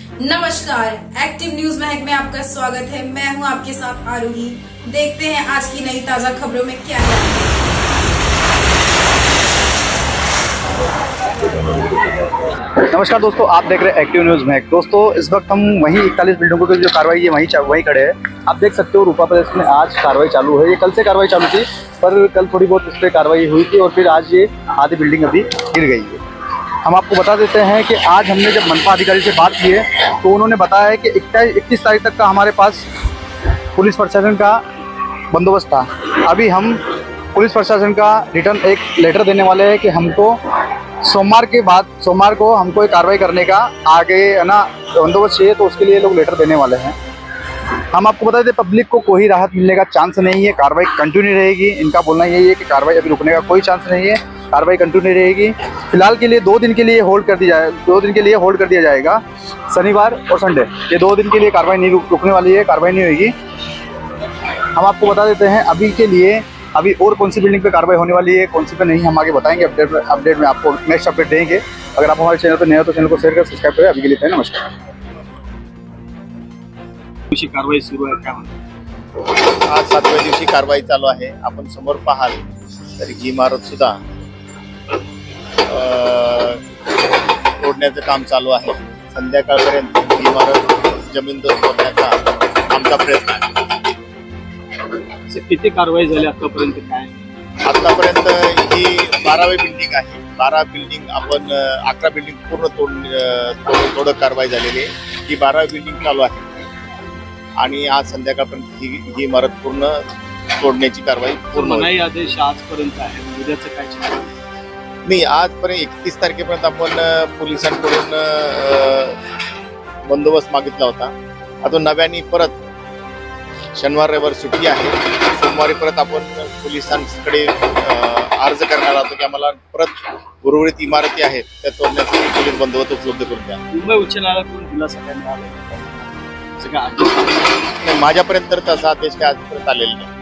नमस्कार, active news महक में आपका स्वागत है। मैं हूं आपके साथ आरोही। देखते हैं आज की नई ताजा खबरों में क्या है। नमस्कार दोस्तों, आप देख रहे हैं एक्टिव न्यूज महक। दोस्तों, इस वक्त हम वहीं 41 बिल्डिंगों की जो कार्रवाई है वहीं खड़े हैं। आप देख सकते हो रूपा प्रदेश में आज कार्रवाई चालू है। ये कल से कार्रवाई चालू थी, पर कल थोड़ी बहुत इस पर कार्रवाई हुई थी और फिर आज ये आधी बिल्डिंग अभी गिर गई है। हम आपको बता देते हैं कि आज हमने जब मनपा अधिकारी से बात की है तो उन्होंने बताया है कि 31 तारीख तक का हमारे पास पुलिस प्रशासन का बंदोबस्त था। अभी हम पुलिस प्रशासन का रिटर्न एक लेटर देने वाले हैं कि हमको सोमवार को हमको एक कार्रवाई करने का आगे है ना बंदोबस्त चाहिए, तो उसके लिए लोग लेटर देने वाले हैं। हम आपको बता दें, पब्लिक को कोई राहत मिलने का चांस नहीं है, कार्रवाई कंटिन्यू रहेगी। इनका बोलना यही है कि कार्रवाई अभी रुकने का कोई चांस नहीं है, कार्रवाई कंटिन्यू रहेगी। फिलहाल के लिए 2 दिन के लिए होल्ड कर दिया जाएगा। शनिवार और संडे ये 2 दिन के लिए कार्रवाई नहीं रुकने वाली है, कार्रवाई नहीं होगी। हम आपको बता देते हैं अभी के लिए अभी और कौन सी बिल्डिंग पे कार्रवाई होने वाली है, कौन सी पे नहीं, हम आगे बताएंगे। अपडेट में आपको नेक्स्ट अपडेट देंगे। अगर आप हमारे चैनल पर नए हो तो चैनल को शेयर कर सब्सक्राइब करें। अभी के लिए नमस्कार। कारवाई सुरू आहे, काय म्हणतो? आज 7व्या दिवशी कारवाई चालू आहे। आपण समोर पाहाल तर ही इमारत सुद्धा तोडण्याचं काम चालू आहे। संध्याकाळपर्यंत ही इमारत जमीनदोस्त करण्याचा आमचा प्रयत्न आहे। किती कारवाई झाली आतापर्यंत? काय आतापर्यंत ही 12वी बिल्डिंग आहे। 12 बिल्डिंग आपण 11 बिल्डिंग पूर्ण तोड कारवाई झालेली आहे। ही 12वी बिल्डिंग चालू आहे आणि आज संध्याकाळपर्यंत ही इमारत पूर्ण तोडण्याची कारवाई पूर्ण होईल। मनाई आदेश आजपर्यंत आहे, उद्याचं काय चित्र? मी आजपर्यंत 31 तारखेपर्यंत आपण पोलिसांकडून बंदोबस्त मागितला होता। आता नव्याने परत शनिवार रविवार सुट्टी आहे, सोमवारी परत आपण पोलिसांकडे अर्ज करणार आहोत की आम्हाला परत उर्वरित इमारती आहेत त्या तोडण्यासाठी पोलीस बंदोबस्त उपलब्ध करून द्या। मुंबई उच्च न्यायालयाकडून दिलासा काय मिळाला? माझ्यापर्यंत तर तसा आदेश काय आजपर्यंत आलेला नाही।